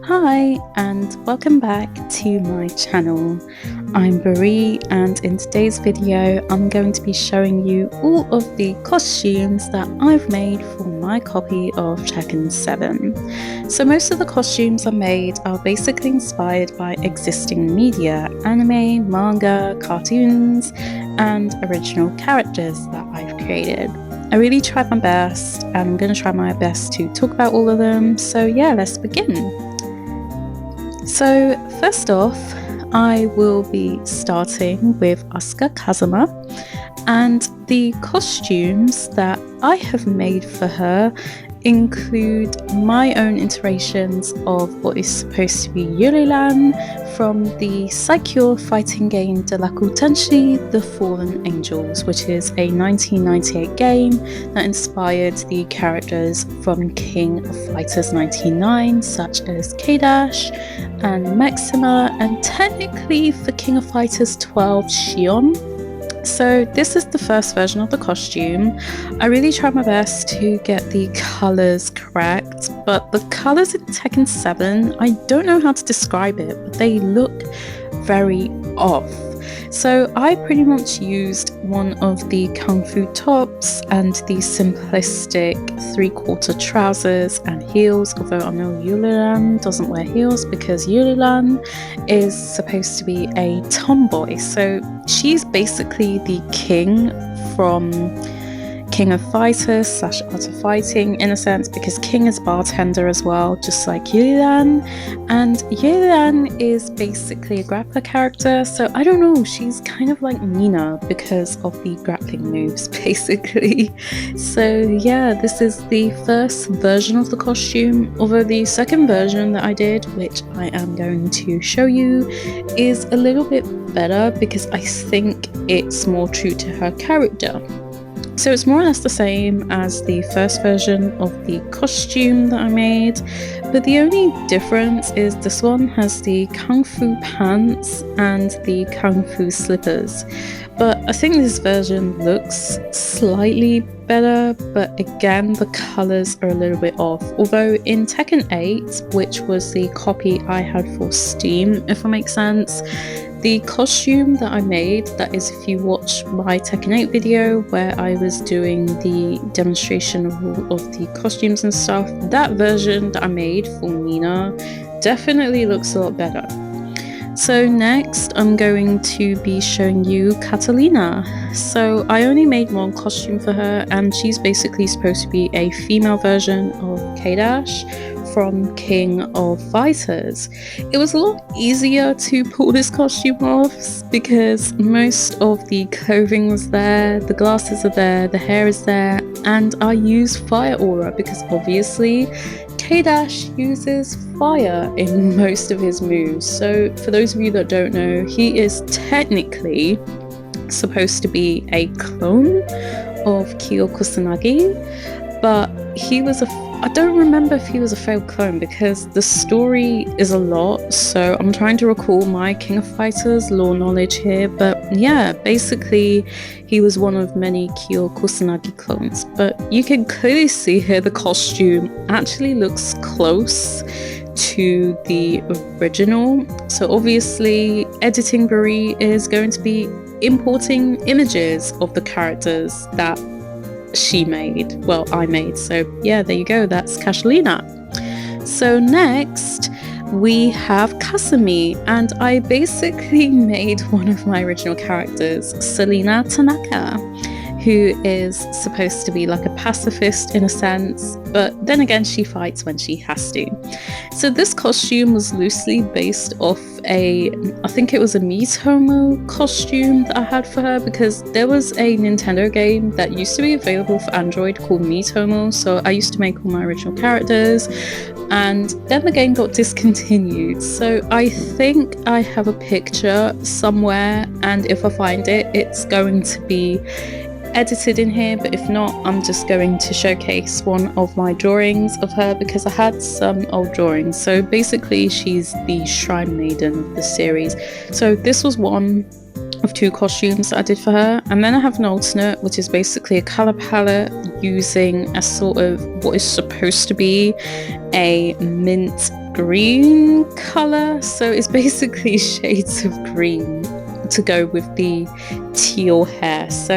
Hi and welcome back to my channel. I'm Brie and in today's video I'm going to be showing you all of the costumes that I've made for my copy of Tekken 7. So most of the costumes I made are basically inspired by existing media, anime, manga, cartoons and original characters that I've created. I really tried my best and I'm going to try my best to talk about all of them, so yeah, let's begin. So first off, I will be starting with Asuka Kazuma, and the costumes that I have made for her include my own iterations of what is supposed to be Yuri-lan from the Saikyo fighting game Delaku Tenshi The Fallen Angels, which is a 1998 game that inspired the characters from King of Fighters 99 such as K-Dash and Maxima, and technically for King of Fighters 12 Shion. So this is the first version of the costume. I really tried my best to get the colours correct, but the colours in Tekken 7, I don't know how to describe it, but they look very off. So I pretty much used one of the kung fu tops and the simplistic 3/4 trousers and heels, although I know Yuri-lan doesn't wear heels because Yuri-lan is supposed to be a tomboy. So she's basically the king from King of Fighters / Art of Fighting in a sense, because King is bartender as well, just like Yuri-lan, and Yuri-lan is basically a grappler character, so I don't know, she's kind of like Nina because of the grappling moves basically. So yeah, this is the first version of the costume, although the second version that I did, which I am going to show you, is a little bit better because I think it's more true to her character. So it's more or less the same as the first version of the costume that I made, but the only difference is this one has the kung fu pants and the kung fu slippers. But I think this version looks slightly better, but again the colours are a little bit off. Although in Tekken 8, which was the copy I had for Steam, if it makes sense, the costume that I made, that is if you watch my Tekken 8 video where I was doing the demonstration of all of the costumes and stuff, that version that I made for Nina definitely looks a lot better. So next I'm going to be showing you Catalina. So I only made one costume for her and she's basically supposed to be a female version of K-Dash from King of Fighters. It was a lot easier to pull this costume off because most of the clothing was there, the glasses are there, the hair is there, and I used Fire Aura because obviously K-Dash uses fire in most of his moves. So for those of you that don't know, he is technically supposed to be a clone of Kyo Kusanagi, but he was I don't remember if he was a failed clone because the story is a lot, so I'm trying to recall my King of Fighters lore knowledge here, but yeah, basically he was one of many Kyo Kusanagi clones. But you can clearly see here the costume actually looks close to the original, so obviously editing Brie is going to be importing images of the characters that she made, well I made, so yeah, there you go, that's Catalina. So next we have Kasumi, and I basically made one of my original characters, Selena Tanaka, who is supposed to be like a pacifist in a sense, but then again she fights when she has to. So this costume was loosely based off I think it was a Miitomo costume that I had for her, because there was a Nintendo game that used to be available for Android called Miitomo, so I used to make all my original characters, and then the game got discontinued. So I think I have a picture somewhere, and if I find it, it's going to be edited in here, but if not, I'm just going to showcase one of my drawings of her because I had some old drawings. So basically she's the shrine maiden of the series. So this was one of two costumes that I did for her, and then I have an alternate, which is basically a color palette using a sort of what is supposed to be a mint green color, so it's basically shades of green to go with the teal hair. So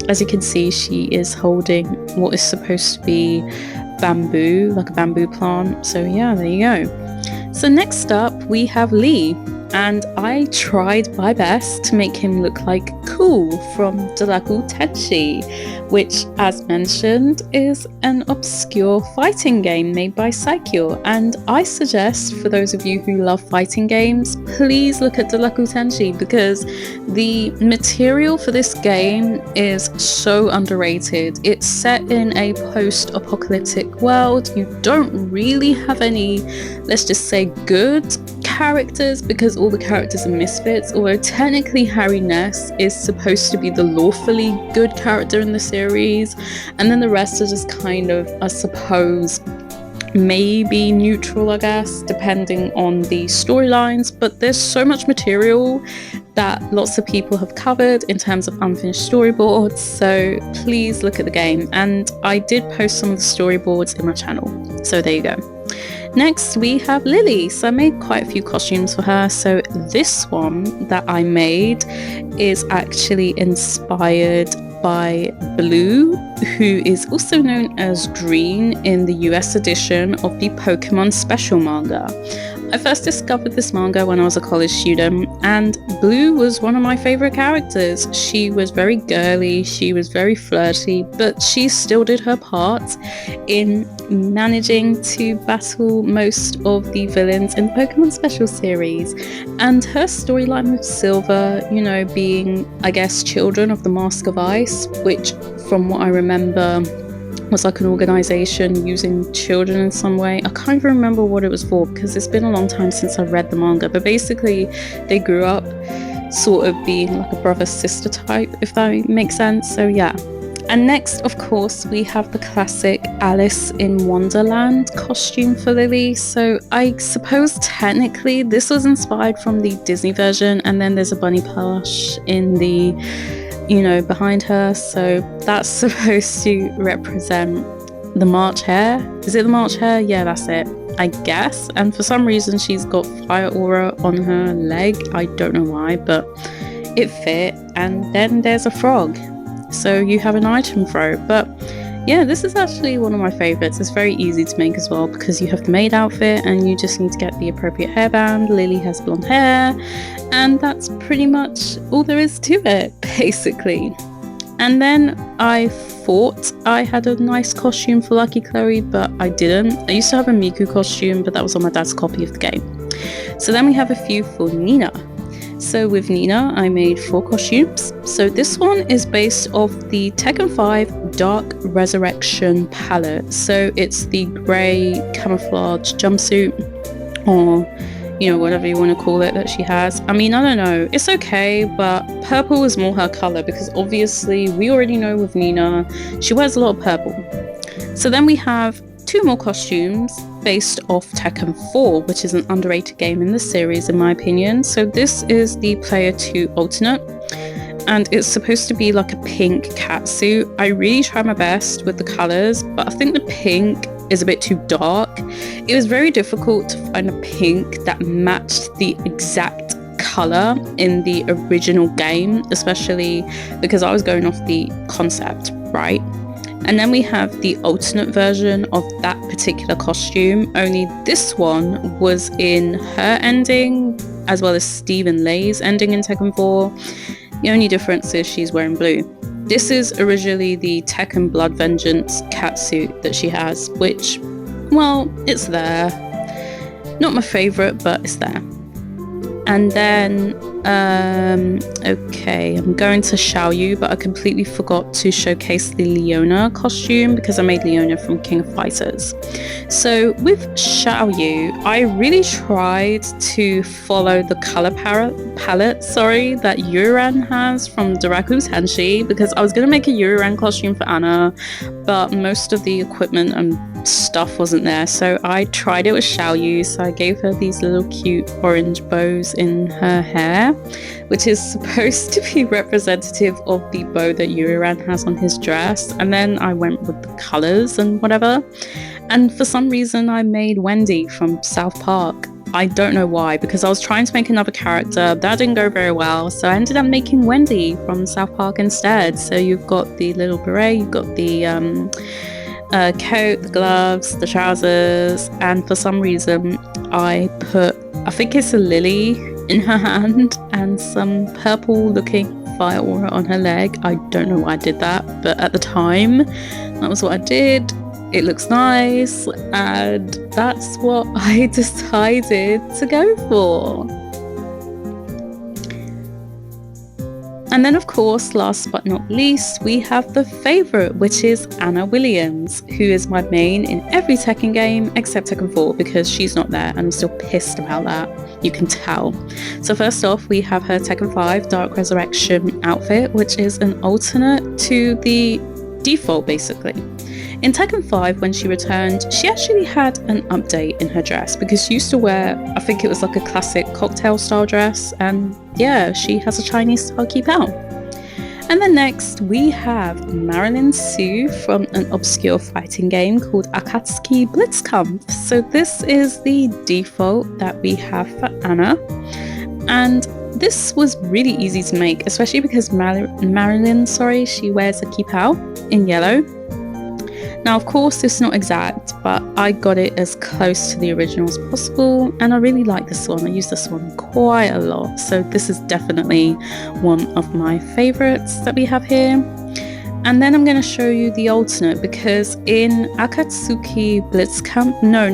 as you can see, she is holding what is supposed to be bamboo, like a bamboo plant. So yeah, there you go. So next up we have Lee, and I tried my best to make him look like Cool from Dolaku Tenshi, which, as mentioned, is an obscure fighting game made by Saikyo. And I suggest, for those of you who love fighting games, please look at Dolaku Tenshi, because the material for this game is so underrated. It's set in a post-apocalyptic world. You don't really have any, let's just say, good characters, because all the characters are misfits, although technically Harry Ness is supposed to be the lawfully good character in the series, and then the rest are just kind of, I suppose, maybe neutral, I guess, depending on the storylines. But there's so much material that lots of people have covered in terms of unfinished storyboards, so please look at the game. And I did post some of the storyboards in my channel, so there you go. Next we have Lily. So I made quite a few costumes for her. So this one that I made is actually inspired by Blue, who is also known as Green in the US edition of the Pokemon Special manga. I first discovered this manga when I was a college student, and Blue was one of my favorite characters. She was very girly, she was very flirty, but she still did her part in managing to battle most of the villains in the Pokemon Special series. And her storyline with Silver, you know, being, I guess, children of the Mask of Ice, which from what I remember was like an organization using children in some way. I can't even remember what it was for, because it's been a long time since I've read the manga, but basically they grew up sort of being like a brother-sister type, if that makes sense. So yeah. And next, of course, we have the classic Alice in Wonderland costume for Lily. So I suppose technically this was inspired from the Disney version, and then there's a bunny plush in the, you know, behind her. So that's supposed to represent the March hare. Is it the March hare? Yeah, that's it, I guess. And for some reason she's got fire aura on her leg. I don't know why, but it fit. And then there's a frog, so you have an item throw. But yeah, this is actually one of my favorites. It's very easy to make as well, because you have the maid outfit and you just need to get the appropriate hairband. Lily has blonde hair, and that's pretty much all there is to it, basically. And then I thought I had a nice costume for Lucky Chloe, but I didn't. I used to have a Miku costume, but that was on my dad's copy of the game. So then we have a few for Nina. So with Nina, I made 4 costumes. So this one is based off the Tekken 5 Dark Resurrection palette. So it's the grey camouflage jumpsuit, or, you know, whatever you want to call it, that she has. I mean, I don't know, it's okay, but purple is more her colour, because obviously we already know with Nina, she wears a lot of purple. So then we have 2 more costumes based off Tekken 4, which is an underrated game in the series in my opinion. So this is the Player 2 alternate, and it's supposed to be like a pink catsuit. I really tried my best with the colours, but I think the pink is a bit too dark. It was very difficult to find a pink that matched the exact colour in the original game, especially because I was going off the concept, right? And then we have the alternate version of that particular costume, only this one was in her ending as well as Stephen Lay's ending in Tekken 4. The only difference is she's wearing blue. This is originally the Tekken Blood Vengeance catsuit that she has, which, well, it's there. Not my favourite, but it's there. And then, okay, I'm going to Xiaoyu, but I completely forgot to showcase the Leona costume, because I made Leona from King of Fighters. So with Xiaoyu, I really tried to follow the color palette, that Yuran has from Doraku Tenshi, because I was going to make a Yuran costume for Anna, but most of the equipment and stuff wasn't there, so I tried it with Xiaoyu. So I gave her these little cute orange bows in her hair, which is supposed to be representative of the bow that Yuriran has on his dress, and then I went with the colours and whatever. And for some reason I made Wendy from South Park. I don't know why, because I was trying to make another character. That didn't go very well, so I ended up making Wendy from South Park instead. So you've got the little beret, you've got the coat, the gloves, the trousers, and for some reason I think it's a lily in her hand and some purple looking fire aura on her leg. I don't know why I did that, but at the time that was what I did. It looks nice, and that's what I decided to go for. And then, of course, last but not least, we have the favourite, which is Anna Williams, who is my main in every Tekken game except Tekken 4, because she's not there, and I'm still pissed about that. You can tell. So first off, we have her Tekken 5 Dark Resurrection outfit, which is an alternate to the default, basically. In Tekken 5, when she returned, she actually had an update in her dress, because she used to wear, I think it was like a classic cocktail style dress, and yeah, she has a Chinese style keep out. And then next we have Marilyn Sue from an obscure fighting game called Akatsuki Blitzkampf. So this is the default that we have for Anna, and this was really easy to make, especially because Marilyn, she wears a keep out in yellow. Now, of course, it's not exact, but I got it as close to the original as possible, and I really like this one. I use this one quite a lot, so this is definitely one of my favorites that we have here. And then I'm going to show you the alternate, because in Akatsuki Blitzkampf, no,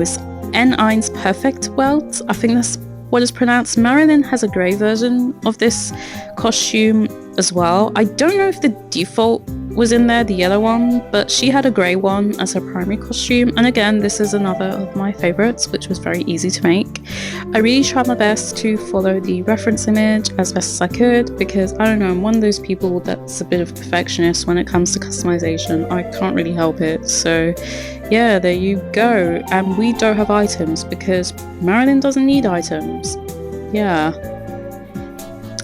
it's N1's Perfect Welt, I think that's what is pronounced. Marilyn has a grey version of this costume as well. I don't know if the default was in there, the yellow one, but she had a grey one as her primary costume. And again, this is another of my favourites, which was very easy to make. I really tried my best to follow the reference image as best as I could, because I don't know, I'm one of those people that's a bit of a perfectionist when it comes to customization. I can't really help it. So yeah, there you go. And we don't have items because Marilyn doesn't need items. Yeah.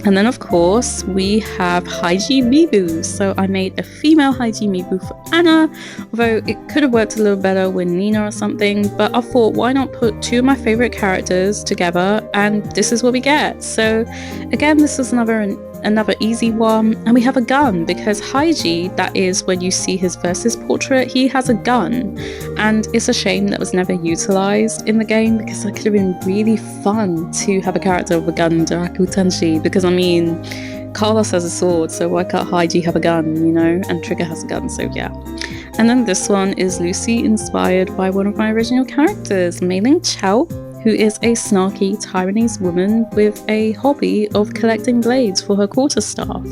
And then, of course, we have Haiji Mibu. So I made a female Haiji Mibu for Anna, although it could have worked a little better with Nina or something, but I thought, why not put two of my favorite characters together, and this is what we get. So again, this is another easy one, and we have a gun, because Haiji, that is when you see his versus portrait, he has a gun, and it's a shame that was never utilized in the game, because that could have been really fun to have a character with a gun in Daraku Tenshi, because I mean, Carlos has a sword, so why can't Haiji have a gun, you know, and Trigger has a gun, so yeah. And then this one is loosely inspired by one of my original characters, Mei Ling Chao, who is a snarky Taiwanese woman with a hobby of collecting blades for her quarterstaff.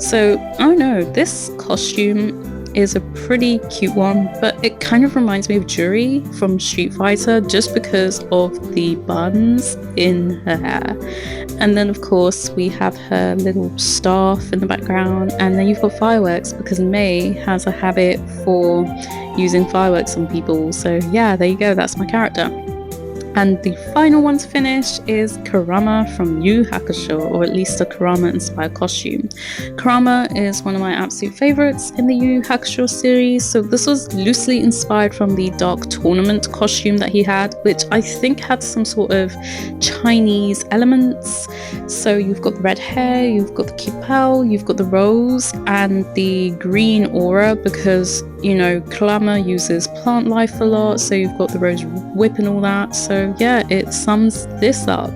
So, I don't know, this costume is a pretty cute one, but it kind of reminds me of Juri from Street Fighter just because of the buns in her hair. And then, of course, we have her little staff in the background, and then you've got fireworks, because Mei has a habit for using fireworks on people. So yeah, there you go, that's my character. And the final one to finish is Kurama from Yu Hakusho, or at least a Kurama inspired costume. Kurama is one of my absolute favourites in the Yu Hakusho series, so this was loosely inspired from the Dark Tournament costume that he had, which I think had some sort of Chinese elements. So you've got the red hair, you've got the kipao, you've got the rose, and the green aura, because, you know, Kurama uses plant life a lot, so you've got the rose whip and all that. So yeah, it sums this up,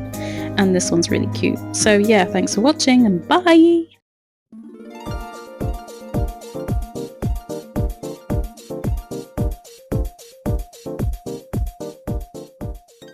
and this one's really cute. So yeah, thanks for watching, and bye!